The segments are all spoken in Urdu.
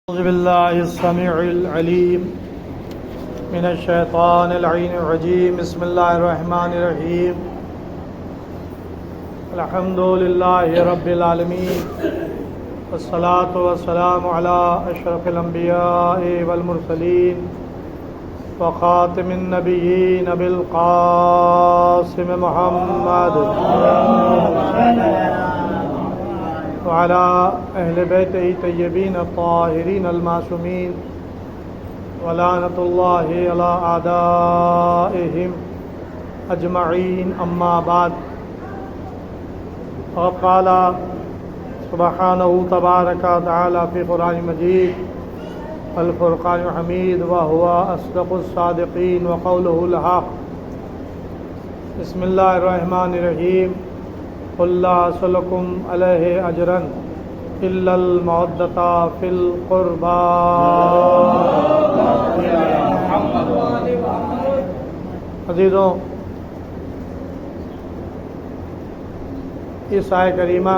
أعوذ بالله السميع العليم من الشيطان اللعين الرجيم. بسم الله الرحمن الرحيم. الحمد لله رب العالمين والصلاة والسلام على أشرف الأنبياء والمرسلين وخاتم النبيين بالقاسم محمد وعلى أهل بيته الطيبين الطاهرين المعصومين ولعنة الله على أعدائهم أجمعين. أما بعد، وقال سبحانه تبارك وتعالى في قرآن مجيد الفرقان الحميد وهو أصدق الصادقين وقوله الحق. بسم الله الرحمن الرحيم. قل لا أسألكم عليه أجرا إلا المودة في القربى. عزیزوں، اس آیہ کریمہ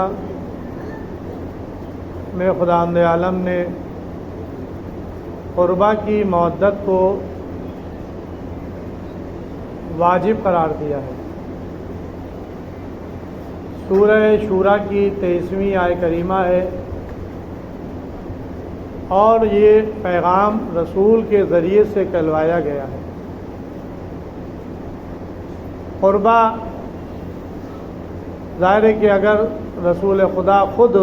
میں خداوند عالم نے قربہ کی مودت کو واجب قرار دیا ہے. سورہ شورا کی 23ویں آیہ کریمہ ہے، اور یہ پیغام رسول کے ذریعے سے کہلوایا گیا ہے. قربہ ظاہر ہے کہ اگر رسول خدا خود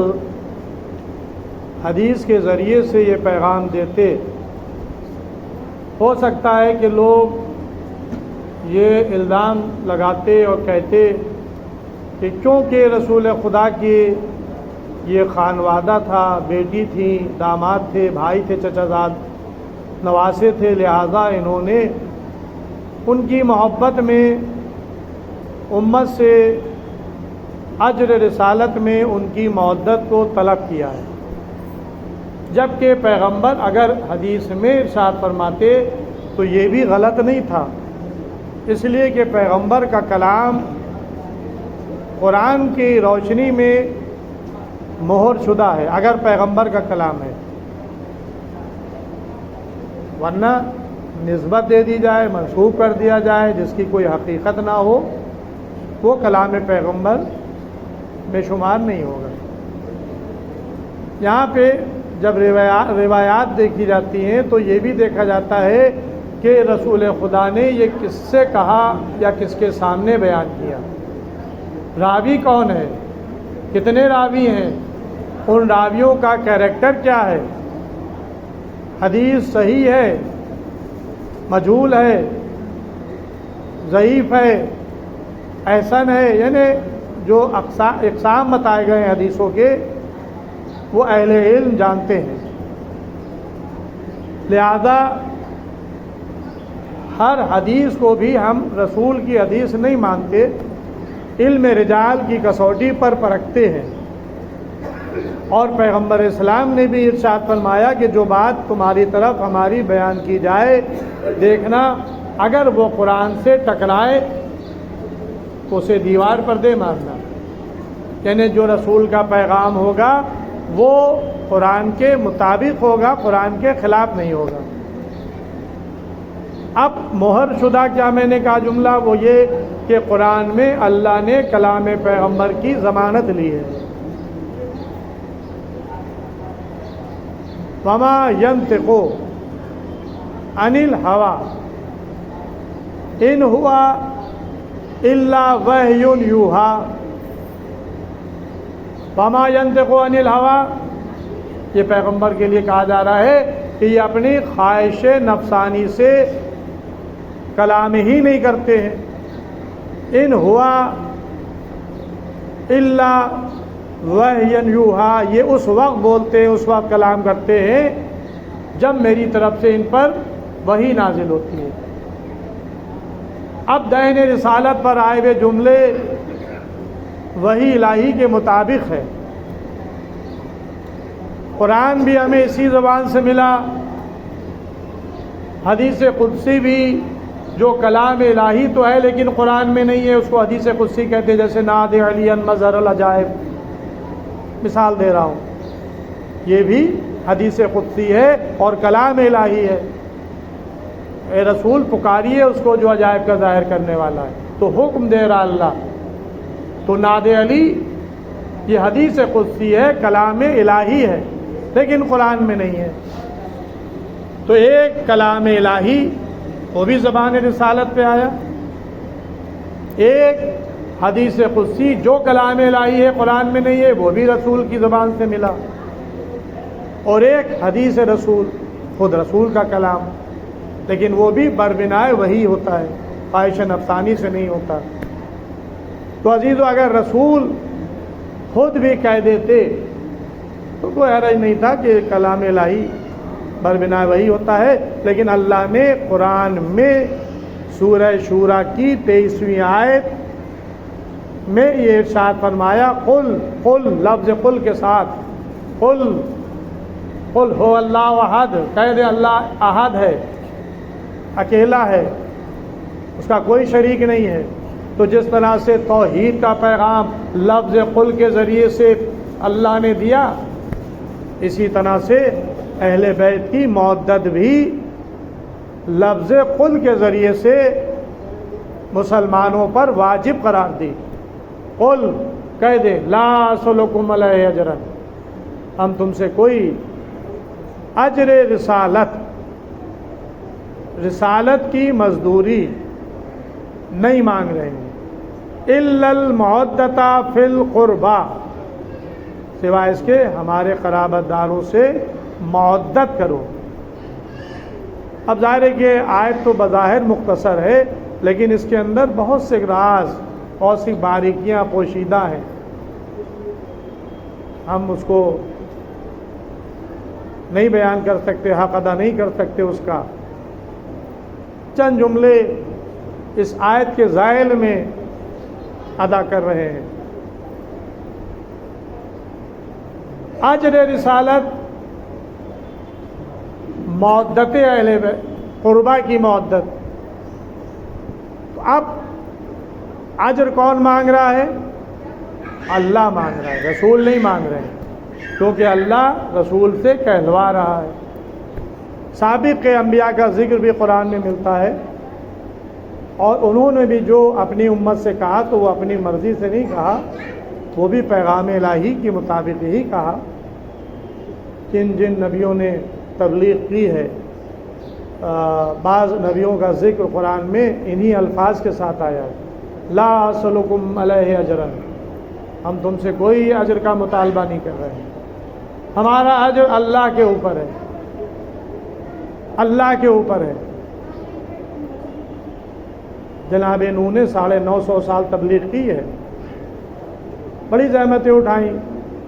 حدیث کے ذریعے سے یہ پیغام دیتے، ہو سکتا ہے کہ لوگ یہ الزام لگاتے اور کہتے کہ کیونکہ رسول خدا کی یہ خانوادہ تھا، بیٹی تھی، داماد تھے، بھائی تھے، چچا زاد، نواسے تھے، لہذا انہوں نے ان کی محبت میں امت سے اجر رسالت میں ان کی مودت کو طلب کیا ہے. جبکہ پیغمبر اگر حدیث میں ارشاد فرماتے تو یہ بھی غلط نہیں تھا، اس لیے کہ پیغمبر کا کلام قرآن کی روشنی میں مہر شدہ ہے اگر پیغمبر کا کلام ہے، ورنہ نسبت دے دی جائے، منسوب کر دیا جائے جس کی کوئی حقیقت نہ ہو، وہ کلام پیغمبر میں شمار نہیں ہوگا. یہاں پہ جب روایات دیکھی جاتی ہیں تو یہ بھی دیکھا جاتا ہے کہ رسول خدا نے یہ کس سے کہا یا کس کے سامنے بیان کیا، راوی کون ہے، کتنے راوی ہیں، ان راویوں کا کیریکٹر کیا ہے، حدیث صحیح ہے، مجہول ہے، ضعیف ہے، احسن ہے، یعنی جو اقسام بتائے گئے ہیں حدیثوں کے وہ اہل علم جانتے ہیں. لہذا ہر حدیث کو بھی ہم رسول کی حدیث نہیں مانتے، علم رجال کی کسوٹی پر پرکھتے ہیں. اور پیغمبر اسلام نے بھی ارشاد فرمایا کہ جو بات تمہاری طرف ہماری بیان کی جائے، دیکھنا اگر وہ قرآن سے ٹکرائے تو اسے دیوار پر دے مارنا. یعنی جو رسول کا پیغام ہوگا وہ قرآن کے مطابق ہوگا، قرآن کے خلاف نہیں ہوگا. اب مہر شدہ کیا میں نے کہا جملہ، وہ یہ کہ قرآن میں اللہ نے کلام پیغمبر کی ضمانت لی ہے. وما ينطق عن الهوى ان هو الا وحی یوحی. وما ينطق عن الهوى، یہ پیغمبر کے لیے کہا جا رہا ہے کہ یہ اپنی خواہش نفسانی سے کلام ہی نہیں کرتے ہیں. ان ہوا الا وحی یوحی، یہ اس وقت بولتے ہیں، اس وقت کلام کرتے ہیں جب میری طرف سے ان پر وحی نازل ہوتی ہے. اب دین رسالت پر آئے ہوئے جملے وحی الہی کے مطابق ہے. قرآن بھی ہمیں اسی زبان سے ملا، حدیث قدسی بھی جو کلام الہی تو ہے لیکن قرآن میں نہیں ہے، اس کو حدیث قدسی کہتے ہیں. جیسے ناد علی مظہر العجائب، مثال دے رہا ہوں، یہ بھی حدیث قدسی ہے اور کلام الہی ہے۔ اے رسول پکاریے اس کو جو عجائب کا ظاہر کرنے والا ہے۔ تو حکم دے رہا اللہ، تو ناد علی یہ حدیث قدسی ہے، کلام الہی ہے، لیکن قرآن میں نہیں ہے۔ تو ایک کلام الہی وہ بھی زبان رسالت پہ آیا، ایک حدیث قدسی جو کلام الہی ہے قرآن میں نہیں ہے وہ بھی رسول کی زبان سے ملا، اور ایک حدیث رسول خود رسول کا کلام، لیکن وہ بھی بربنائے وحی ہوتا ہے، خواہش نفسانی سے نہیں ہوتا۔ تو عزیزو اگر رسول خود بھی کہہ دیتے تو کوئی حرج نہیں تھا کہ کلام الہی بربنائے وحی ہوتا ہے، لیکن اللہ نے قرآن میں سورہ شورا کی 23ویں آیت میں یہ ارشاد فرمایا، قل لفظ قل کے ساتھ، قل ہو اللہ احد، کہہ دے اللہ احد ہے، اکیلا ہے، اس کا کوئی شریک نہیں ہے۔ تو جس طرح سے توحید کا پیغام لفظ قل کے ذریعے سے اللہ نے دیا، اسی طرح سے اہل بیت کی مودت بھی لفظ قل کے ذریعے سے مسلمانوں پر واجب قرار دی۔ قل کہہ دے لا اسألکم علیہ اجرا، ہم تم سے کوئی اجر رسالت کی مزدوری نہیں مانگ رہے ہیں، الا المودۃ فی القربى، سوائے اس کے ہمارے قرابت داروں سے مودت کرو۔ اب ظاہر ہے کہ آیت تو بظاہر مختصر ہے، لیکن اس کے اندر بہت سے راز اور سی باریکیاں پوشیدہ ہیں، ہم اس کو نہیں بیان کر سکتے، حق ادا نہیں کر سکتے اس کا۔ چند جملے اس آیت کے ذیل میں ادا کر رہے ہیں۔ اجر رسالت مودت اہل قربا کی مودت، تو اب اجر کون مانگ رہا ہے؟ اللہ مانگ رہا ہے، رسول نہیں مانگ رہے ہیں، کیونکہ اللہ رسول سے کہلوا رہا ہے۔ سابق انبیاء کا ذکر بھی قرآن میں ملتا ہے، اور انہوں نے بھی جو اپنی امت سے کہا تو وہ اپنی مرضی سے نہیں کہا، وہ بھی پیغام الہی کے مطابق ہی کہا۔ جن نبیوں نے تبلیغ کی ہے، بعض نبیوں کا ذکر قرآن میں انہی الفاظ کے ساتھ آیا ہے، لا اسألکم علیہ اجرا، ہم تم سے کوئی اجر کا مطالبہ نہیں کر رہے ہیں، ہمارا اجر اللہ کے اوپر ہے، اللہ کے اوپر ہے۔ جناب نوح نے 950 سال تبلیغ کی ہے، بڑی زحمتیں اٹھائیں،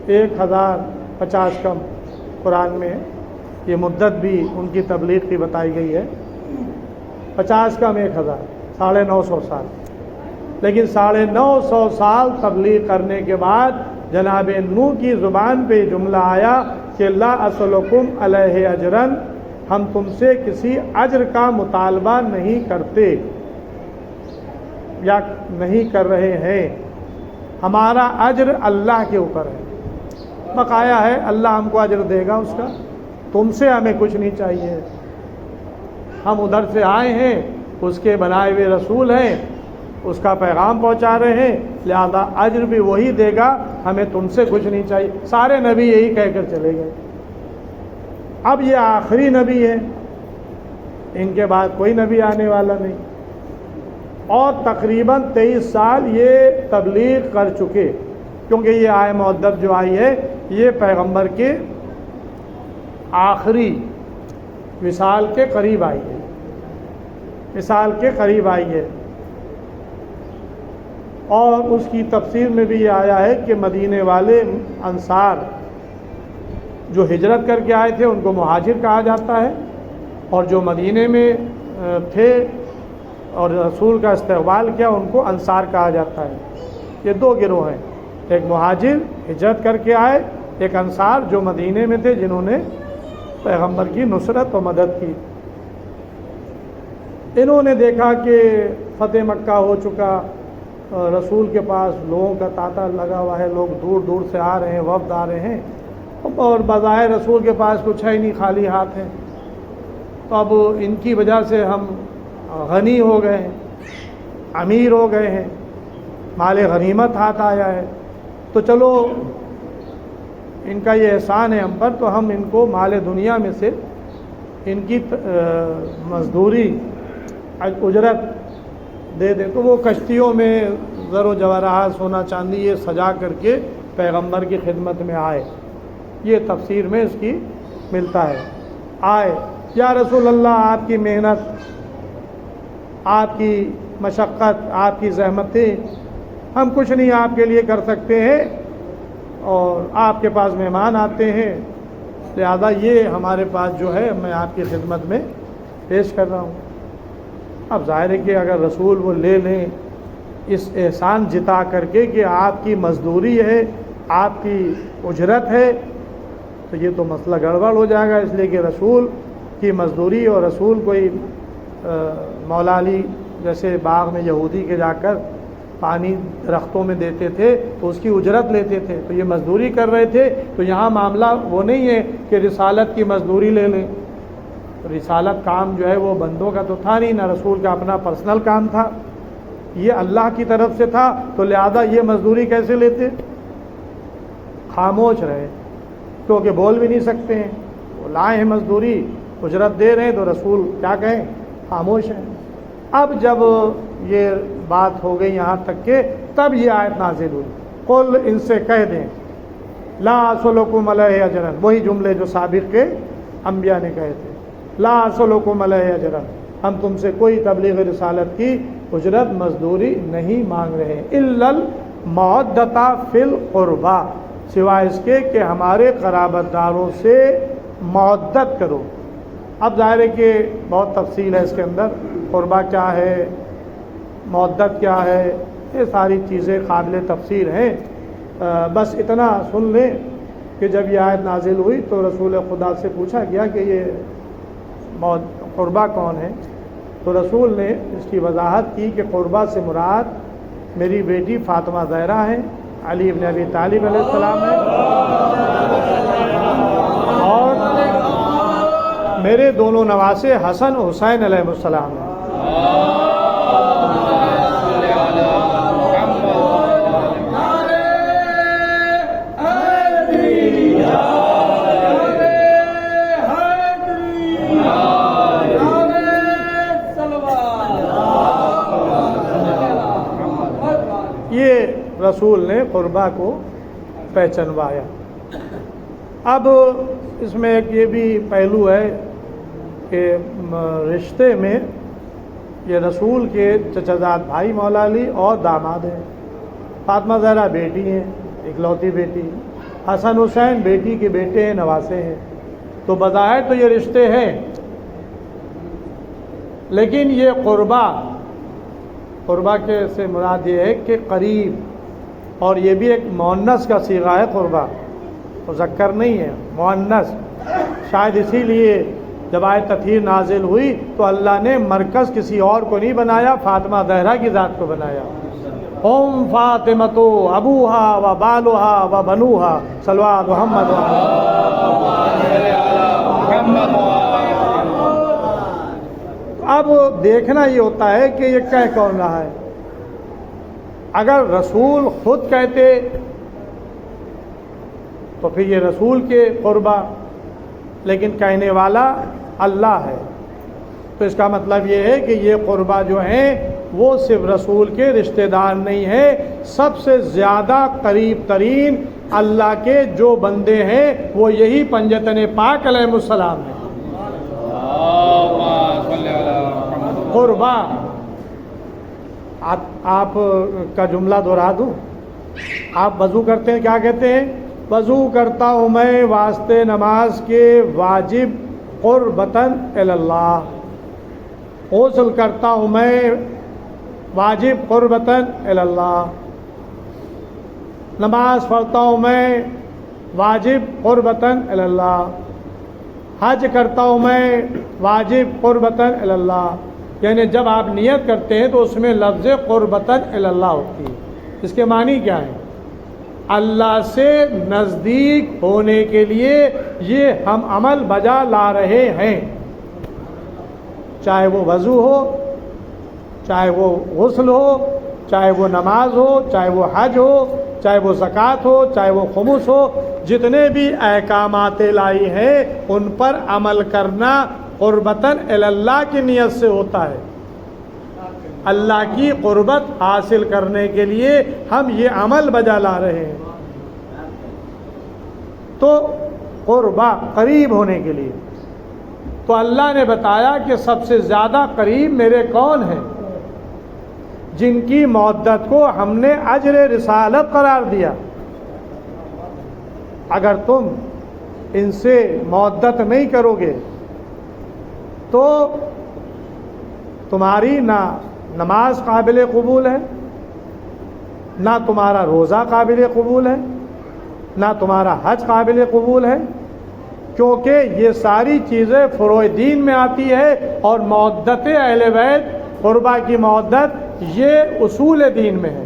1050 کم قرآن میں یہ مدت بھی ان کی تبلیغ کی بتائی گئی ہے، 50 کم 1000، 950 سال۔ لیکن 950 سال تبلیغ کرنے کے بعد جناب نوح کی زبان پہ جملہ آیا کہ لا اسألکم علیہ اجرا، ہم تم سے کسی اجر کا مطالبہ نہیں کرتے یا نہیں کر رہے ہیں، ہمارا اجر اللہ کے اوپر ہے، بقایا ہے، اللہ ہم کو اجر دے گا اس کا، تم سے ہمیں کچھ نہیں چاہیے، ہم ادھر سے آئے ہیں، اس کے بنائے ہوئے رسول ہیں، اس کا پیغام پہنچا رہے ہیں، لہذا اجر بھی وہی دے گا، ہمیں تم سے کچھ نہیں چاہیے۔ سارے نبی یہی کہہ کر چلے گئے۔ اب یہ آخری نبی ہے، ان کے بعد کوئی نبی آنے والا نہیں، اور تقریباً 23 سال یہ تبلیغ کر چکے، کیونکہ یہ آئے مودت جو آئی ہے یہ پیغمبر کے آخری وصال کے قریب آئی ہے، وصال کے قریب آئی ہے۔ اور اس کی تفسیر میں بھی یہ آیا ہے کہ مدینے والے انصار جو ہجرت کر کے آئے تھے ان کو مہاجر کہا جاتا ہے، اور جو مدینے میں تھے اور رسول کا استقبال کیا ان کو انصار کہا جاتا ہے۔ یہ دو گروہ ہیں، ایک مہاجر ہجرت کر کے آئے، ایک انصار جو مدینے میں تھے جنہوں نے پیغمبر کی نصرت و مدد کی۔ انہوں نے دیکھا کہ فتح مکہ ہو چکا، رسول کے پاس لوگوں کا تانتا لگا ہوا ہے، لوگ دور دور سے آ رہے ہیں، وفد آ رہے ہیں، اور بظاہر رسول کے پاس کچھ ہے نہیں، خالی ہاتھ ہیں، تو اب ان کی وجہ سے ہم غنی ہو گئے ہیں، امیر ہو گئے ہیں، مال غنیمت ہاتھ آیا ہے، تو چلو ان کا یہ احسان ہے ہم پر، تو ہم ان کو مال دنیا میں سے ان کی مزدوری اجرت دے دیں۔ تو وہ کشتیوں میں زر و جواہرات، سونا چاندی یہ سجا کر کے پیغمبر کی خدمت میں آئے، یہ تفسیر میں اس کی ملتا ہے۔ آئے، یا رسول اللہ آپ کی محنت، آپ کی مشقت، آپ کی زحمتیں ہم کچھ نہیں آپ کے لیے کر سکتے ہیں، اور آپ کے پاس مہمان آتے ہیں، لہذا یہ ہمارے پاس جو ہے میں آپ کی خدمت میں پیش کر رہا ہوں۔ اب ظاہر ہے کہ اگر رسول وہ لے لیں اس احسان جتا کر کے کہ آپ کی مزدوری ہے، آپ کی اجرت ہے، تو یہ تو مسئلہ گڑبڑ ہو جائے گا، اس لیے کہ رسول کی مزدوری، اور رسول کوئی مولا علی جیسے باغ میں یہودی کے جا کر پانی درختوں میں دیتے تھے تو اس کی اجرت لیتے تھے، تو یہ مزدوری کر رہے تھے، تو یہاں معاملہ وہ نہیں ہے کہ رسالت کی مزدوری لے لیں۔ رسالت کام جو ہے وہ بندوں کا تو تھا نہیں، نہ رسول کا اپنا پرسنل کام تھا، یہ اللہ کی طرف سے تھا، تو لہذا یہ مزدوری کیسے لیتے؟ خاموش رہے، کیونکہ بول بھی نہیں سکتے ہیں، وہ لائے ہیں مزدوری، اجرت دے رہے ہیں، تو رسول کیا کہیں؟ خاموش ہیں۔ اب جب یہ بات ہو گئی یہاں تک کہ تب یہ آیت نازل ہوئی، قل ان سے کہہ دیں لا اسلکم علیہ اجرا، وہی جملے جو سابق کے انبیاء نے کہے تھے، لا اسلکم علیہ اجرا، ہم تم سے کوئی تبلیغ رسالت کی اجرت مزدوری نہیں مانگ رہے، الا المودۃ فی القربى، سوائے اس کے کہ ہمارے قرابت داروں سے مودت کرو۔ اب ظاہر ہے کہ بہت تفصیل ہے اس کے اندر، قربہ کیا ہے، مودت کیا ہے، یہ ساری چیزیں قابل تفسیر ہیں، بس اتنا سن لیں کہ جب یہ آیت نازل ہوئی تو رسول خدا سے پوچھا گیا کہ یہ قربہ کون ہے، تو رسول نے اس کی وضاحت کی کہ قربہ سے مراد میری بیٹی فاطمہ زہرا ہے، علی ابن ابی طالب علیہ السلام ہے، اور میرے دونوں نواسے حسن و حسین علیہ السلام ہیں۔ یہ رسول نے قربہ کو پہچنوایا۔ اب اس میں ایک یہ بھی پہلو ہے کہ رشتے میں یہ رسول کے چچا زاد بھائی مولا علی اور داماد ہیں، فاطمہ زہرا بیٹی ہیں، اکلوتی بیٹی، حسن حسین بیٹی کے بیٹے ہیں، نواسے ہیں، تو بظاہر تو یہ رشتے ہیں، لیکن یہ قربہ کے سے مراد یہ ہے کہ قریب، اور یہ بھی ایک مؤنث کا صیغہ ہے، قربہ مذکر نہیں ہے، مؤنث، شاید اسی لیے جب آیت تطہیر نازل ہوئی تو اللہ نے مرکز کسی اور کو نہیں بنایا، فاطمہ زہرا کی ذات کو بنایا، ام فاطمۃ ابوہا و بالھا و بنوہا صلوات محمد۔ اب دیکھنا یہ ہوتا ہے کہ یہ کہہ کون رہا ہے، اگر رسول خود کہتے تو پھر یہ رسول کے قربہ، لیکن کہنے والا اللہ ہے، تو اس کا مطلب یہ ہے کہ یہ قربہ جو ہیں وہ صرف رسول کے رشتہ دار نہیں ہیں، سب سے زیادہ قریب ترین اللہ کے جو بندے ہیں وہ یہی پنجتن پاک علیہ السلام ہیں۔ قربہ آپ کا جملہ دہرا دوں، آپ وضو کرتے ہیں، کیا کہتے ہیں؟ وضو کرتا ہوں میں واسطے نماز کے واجب قربتاً الی اللہ، غسل کرتا ہوں میں واجب قربتاً الی اللہ، نماز پڑھتا ہوں میں واجب قربتاً الی اللہ، حج کرتا ہوں میں واجب قربتاً الی اللہ، یعنی جب آپ نیت کرتے ہیں تو اس میں لفظ قربتاً الی اللہ ہوتی ہے۔ اس کے معنی کیا ہے؟ اللہ سے نزدیک ہونے کے لیے یہ ہم عمل بجا لا رہے ہیں، چاہے وہ وضو ہو، چاہے وہ غسل ہو، چاہے وہ نماز ہو، چاہے وہ حج ہو، چاہے وہ زکوٰۃ ہو، چاہے وہ خمس ہو، جتنے بھی احکامات الہی ہیں ان پر عمل کرنا قربتاً اللہ کی نیت سے ہوتا ہے۔ اللہ کی قربت حاصل کرنے کے لیے ہم یہ عمل بجا لا رہے ہیں، تو قربا قریب ہونے کے لیے۔ تو اللہ نے بتایا کہ سب سے زیادہ قریب میرے کون ہیں؟ جن کی مودت کو ہم نے اجر رسالت قرار دیا۔ اگر تم ان سے مودت نہیں کرو گے تو تمہاری نہ نماز قابل قبول ہے، نہ تمہارا روزہ قابل قبول ہے، نہ تمہارا حج قابل قبول ہے، کیونکہ یہ ساری چیزیں فروع دین میں آتی ہے، اور مودت اہل بیت، قربا کی مودت، یہ اصول دین میں ہے،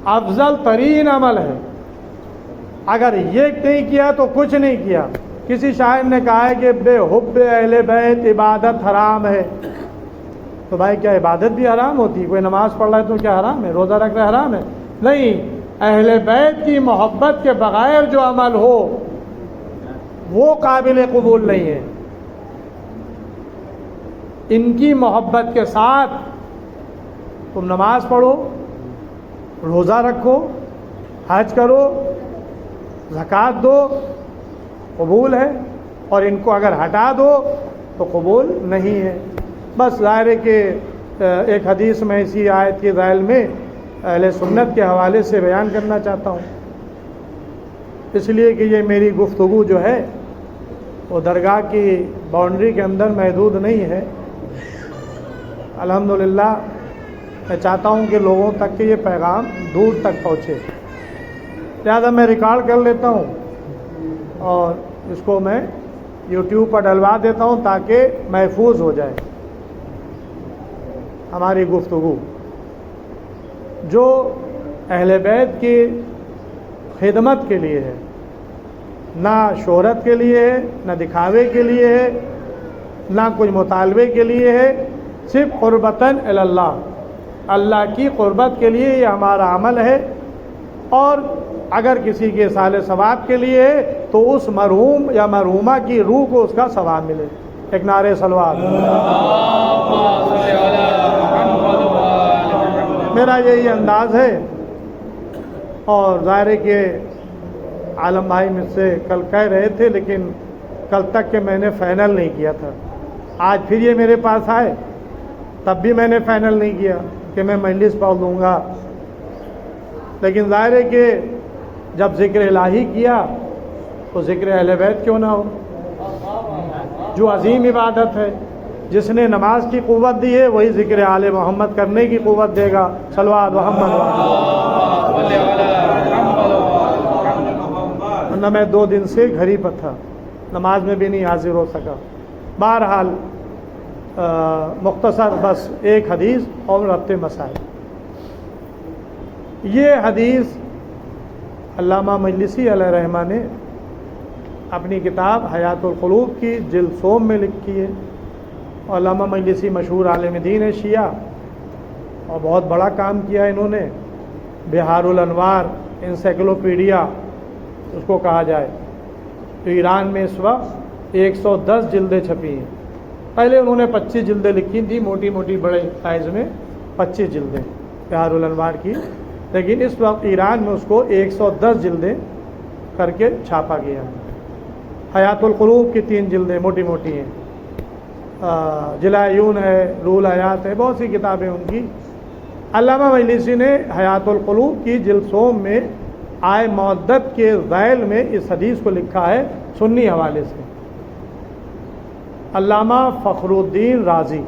افضل ترین عمل ہے۔ اگر یہ نہیں کیا تو کچھ نہیں کیا۔ کسی شاعر نے کہا ہے کہ بے حب اہل بیت عبادت حرام ہے، تو بھائی کیا عبادت بھی حرام ہوتی ہے؟ کوئی نماز پڑھ رہا ہے تو کیا حرام ہے؟ روزہ رکھ رہا ہے حرام ہے؟ نہیں، اہل بیت کی محبت کے بغیر جو عمل ہو وہ قابل قبول نہیں ہے۔ ان کی محبت کے ساتھ تم نماز پڑھو، روزہ رکھو، حج کرو، زکوٰۃ دو، قبول ہے، اور ان کو اگر ہٹا دو تو قبول نہیں ہے۔ بس ظاہر ہے کہ ایک حدیث میں اسی آیت کے ذیل میں اہل سنت کے حوالے سے بیان کرنا چاہتا ہوں، اس لیے کہ یہ میری گفتگو جو ہے وہ درگاہ کی باؤنڈری کے اندر محدود نہیں ہے۔ الحمدللہ میں چاہتا ہوں کہ لوگوں تک کہ یہ پیغام دور تک پہنچے، لہٰذا میں ریکارڈ کر لیتا ہوں اور اس کو میں یوٹیوب پر ڈلوا دیتا ہوں تاکہ محفوظ ہو جائے ہماری گفتگو، جو اہل بیت کی خدمت کے لیے ہے، نہ شہرت کے لیے ہے، نہ دکھاوے کے لیے ہے، نہ کچھ مطالبے کے لیے ہے، صرف قربتاً اللہ، اللہ کی قربت کے لیے یہ ہمارا عمل ہے۔ اور اگر کسی کے اصال ثواب کے لیے ہے تو اس مرحوم یا مرحومہ کی روح کو اس کا ثواب ملے۔ ایک نعرہ صلوات۔ میرا یہی انداز ہے، اور ظاہر ہے کہ عالم بھائی مجھ سے کل کہہ رہے تھے، لیکن کل تک کہ میں نے فائنل نہیں کیا تھا، آج پھر یہ میرے پاس آئے، تب بھی میں نے فائنل نہیں کیا کہ میں مجلس پڑھ دوں گا، لیکن ظاہر ہے کہ جب ذکر الہی کیا تو ذکر اہل بیت کیوں نہ ہو، جو عظیم عبادت ہے۔ جس نے نماز کی قوت دی ہے وہی ذکر آل محمد کرنے کی قوت دے گا۔ صلوات محمد۔ ورنہ میں 2 دن سے گھر ہی پر تھا، نماز میں بھی نہیں حاضر ہو سکا۔ بہرحال مختصر بس ایک حدیث اور ربط مسائل۔ یہ حدیث علامہ مجلسی علیہ رحمہ نے اپنی کتاب حیات القلوب کی جلد سوم میں لکھی ہے، اور علامہ مجلسی مشہور عالم دین ہے شیعہ، اور بہت بڑا کام کیا انہوں نے۔ بہار الانوار انسائکلوپیڈیا اس کو کہا جائے، تو ایران میں اس وقت 110 جلدیں چھپی ہیں۔ پہلے انہوں نے 25 جلدیں لکھی تھیں، موٹی موٹی بڑے سائز میں 25 جلدیں بہار الانوار کی، لیکن اس وقت ایران میں اس کو 110 جلدیں کر کے چھاپا گیا۔ حیات القلوب کی 3 جلدیں موٹی موٹی ہیں، جلایون ہے، رول حیات ہے، بہت سی کتابیں ان کی۔ علامہ مجلسی نے حیات القلوب کی جلد سوم میں آئے مودت کے ذیل میں اس حدیث کو لکھا ہے سنی حوالے سے۔ علامہ فخر الدین رازی،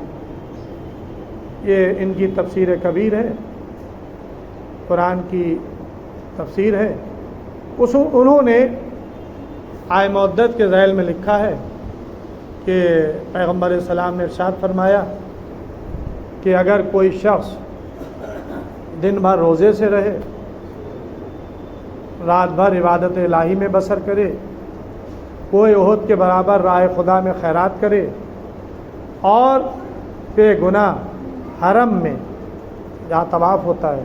یہ ان کی تفسیر کبیر ہے، قرآن کی تفسیر ہے، انہوں نے آئے مودت کے ذیل میں لکھا ہے کہ پیغمبر اسلام نے ارشاد فرمایا کہ اگر کوئی شخص دن بھر روزے سے رہے رات بھر عبادت الہی میں بسر کرے، کوئی احد کے برابر راہ خدا میں خیرات کرے، اور بے گناہ حرم میں جہاں طواف ہوتا ہے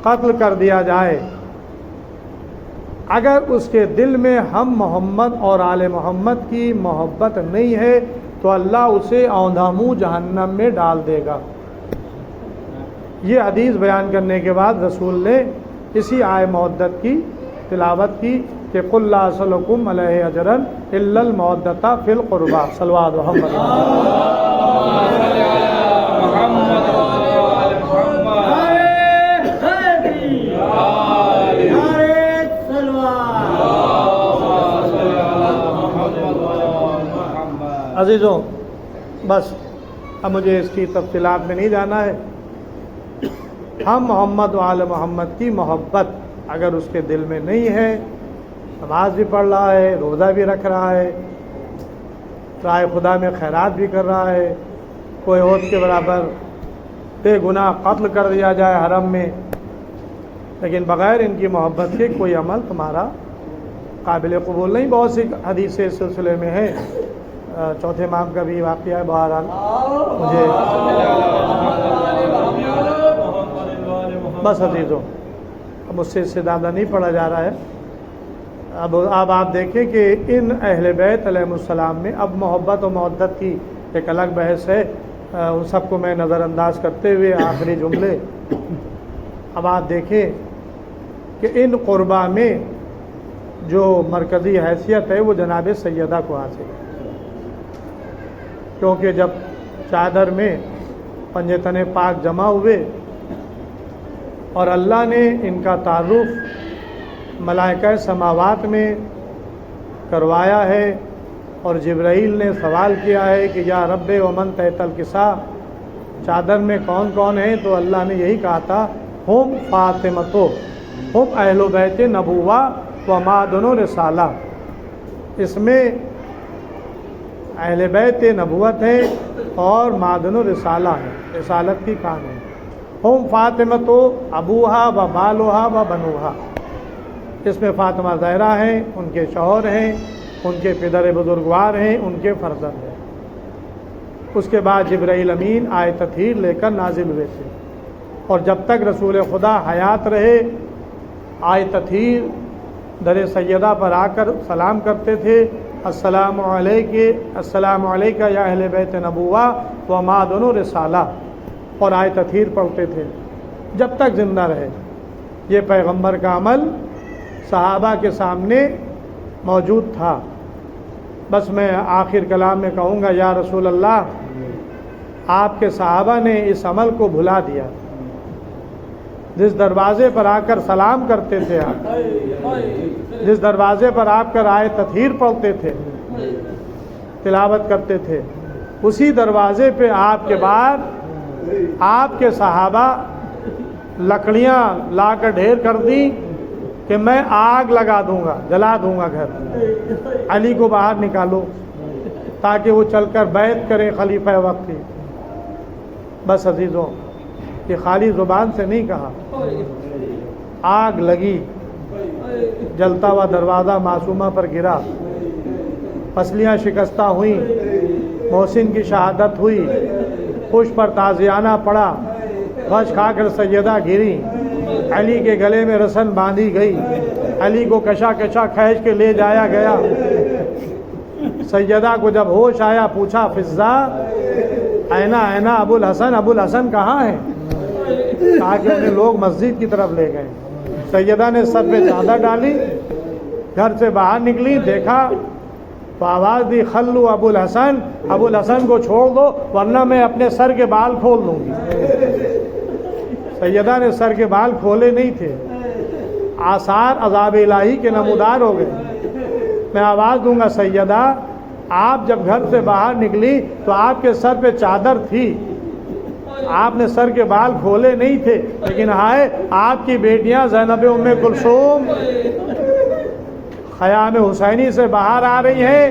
قتل کر دیا جائے، اگر اس کے دل میں ہم محمد اور آل محمد کی محبت نہیں ہے تو اللہ اسے اوندھا منہ جہنم میں ڈال دے گا۔ یہ حدیث بیان کرنے کے بعد رسول نے اسی آئے مودت کی تلاوت کی کہ قل لا اسألکم علیہ اجرا الا المودۃ فی القربى، صلوات محمد۔ عزیزوں، بس اب مجھے اس کی تفصیلات میں نہیں جانا ہے۔ ہم محمد و آل محمد کی محبت اگر اس کے دل میں نہیں ہے، نماز بھی پڑھ رہا ہے، روزہ بھی رکھ رہا ہے، راہ خدا میں خیرات بھی کر رہا ہے، کوئی احد کے برابر بے گناہ قتل کر دیا جائے حرم میں، لیکن بغیر ان کی محبت کے کوئی عمل تمہارا قابل قبول نہیں۔ بہت سی حدیثیں اس سلسلے میں ہیں، چوتھے امام کا بھی واقعہ ہے، بہرحال مجھے بس عزیزوں اب مجھ سے اس سے زیادہ نہیں پڑھا جا رہا ہے۔ اب آپ دیکھیں کہ ان اہل بیت علیہ السلام میں اب محبت و مودت کی ایک الگ بحث ہے، ان سب کو میں نظر انداز کرتے ہوئے آخری جملے اب آپ دیکھیں کہ ان قربا میں جو مرکزی حیثیت ہے وہ جناب سیدہ کو حاصل ہے، کیونکہ جب چادر میں پنجے تنے پاک جمع ہوئے اور اللہ نے ان کا تعارف ملائکہ سماوات میں کروایا ہے، اور جبرائیل نے سوال کیا ہے کہ یا رب ومن تحت الکساء، چادر میں کون کون ہیں، تو اللہ نے یہی کہا تھا ہم فاطمتو، ہم اہل بیت نبوہ و معدن رسالہ۔ اس میں اہل بیت نبوت ہے اور معدن رسالہ ہے، رسالت کی کام ہے۔ ہم فاطمتو ابوہا و بالوہا و بنوہا، اس میں فاطمہ زہرا ہیں، ان کے شوہر ہیں، ان کے پدر بزرگوار ہیں، ان کے فرزند ہیں۔ اس کے بعد جبرائیل امین آئے تطہیر لے کر نازل ہوئے تھے، اور جب تک رسول خدا حیات رہے آئے تطہیر در سیدہ پر آ کر سلام کرتے تھے، السلام علیکہ یا اہل بیت نبوہ و معدن رسالہ، اور آئے تطہیر پڑھتے تھے جب تک زندہ رہے۔ یہ پیغمبر کا عمل صحابہ کے سامنے موجود تھا۔ بس میں آخر کلام میں کہوں گا یا رسول اللہ، آپ کے صحابہ نے اس عمل کو بھلا دیا۔ جس دروازے پر آ کر سلام کرتے تھے آپ، جس دروازے پر آپ کر آئے تطہیر پڑھتے تھے، تلاوت کرتے تھے، اسی دروازے پہ آپ کے بعد آپ کے صحابہ لکڑیاں لا کر ڈھیر کر دی کہ میں آگ لگا دوں گا، جلا دوں گا گھر، علی کو باہر نکالو تاکہ وہ چل کر بیعت کریں خلیفہ وقت۔ بس عزیزوں، یہ خالی زبان سے نہیں کہا، آگ لگی، جلتا ہوا دروازہ معصومہ پر گرا، پسلیاں شکستہ ہوئیں، محسن کی شہادت ہوئی، پشت پر تازیانہ پڑا، غش کھا کر سیدہ گری، علی کے گلے میں رسن باندھی گئی، علی کو کشا کشا کھینچ کے لے جایا گیا۔ سیدہ کو جب ہوش آیا پوچھا فضہ اینا ابو الحسن کہاں ہیں؟ کہا کہ انہیں لوگ مسجد کی طرف لے گئے۔ سیدہ نے سر پہ چادر ڈالی، گھر سے باہر نکلی، دیکھا تو آواز دی خلو ابو الحسن کو چھوڑ دو ورنہ میں اپنے سر کے بال کھول دوں گی۔ سیدہ نے سر کے بال کھولے نہیں تھے، آثار عذاب الہی کے نمودار ہو گئے۔ میں آواز دوں گا سیدہ، آپ جب گھر سے باہر نکلی تو آپ کے سر پہ چادر تھی، آپ نے سر کے بال کھولے نہیں تھے، لیکن ہائے آپ کی بیٹیاں زینب ام کلثوم خیام حسینی سے باہر آ رہی ہیں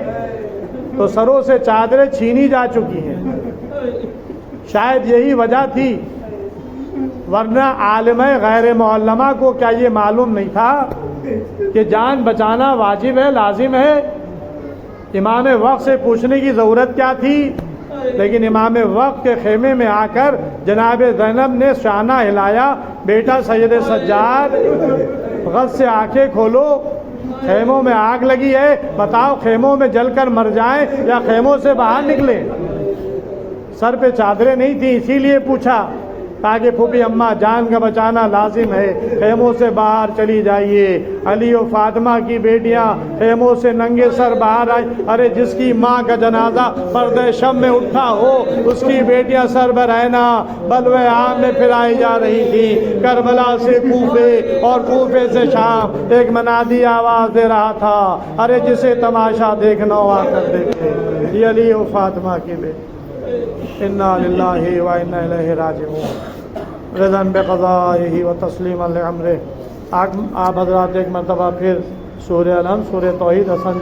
تو سروں سے چادریں چھینی جا چکی ہیں۔ شاید یہی وجہ تھی، ورنہ عالمہ غیر معلمہ کو کیا یہ معلوم نہیں تھا کہ جان بچانا واجب ہے، لازم ہے۔ امام وقت سے پوچھنے کی ضرورت کیا تھی؟ لیکن امام وقت کے خیمے میں آ کر جناب زینب نے شانہ ہلایا، بیٹا سید سجاد غض سے آنکھیں کھولو، خیموں میں آگ لگی ہے، بتاؤ خیموں میں جل کر مر جائیں یا خیموں سے باہر نکلیں؟ سر پہ چادریں نہیں تھیں، اسی لیے پوچھا تاکہ پھوپھی اماں جان کا بچانا لازم ہے، خیموں سے باہر چلی جائیے۔ علی و فاطمہ کی بیٹیاں خیموں سے ننگے سر باہر آئی۔ ارے جس کی ماں کا جنازہ پردہ شم میں اٹھا ہو، اس کی بیٹیاں سر برہنہ بلوے عام میں پھرائی جا رہی تھی۔ کربلا سے کوفے اور کوفے سے شام ایک منادی آواز دے رہا تھا، ارے جسے تماشا دیکھنا ہو آ کر دیکھے۔ یہ علی و فاطمہ کی بیٹی، انا للہ و انا الیہ راجعون، رضا بقضائہ و تسلیما لامرہ۔ آپ حضرات ایک مرتبہ پھر سورہ الحمد، سورہ توحید حسن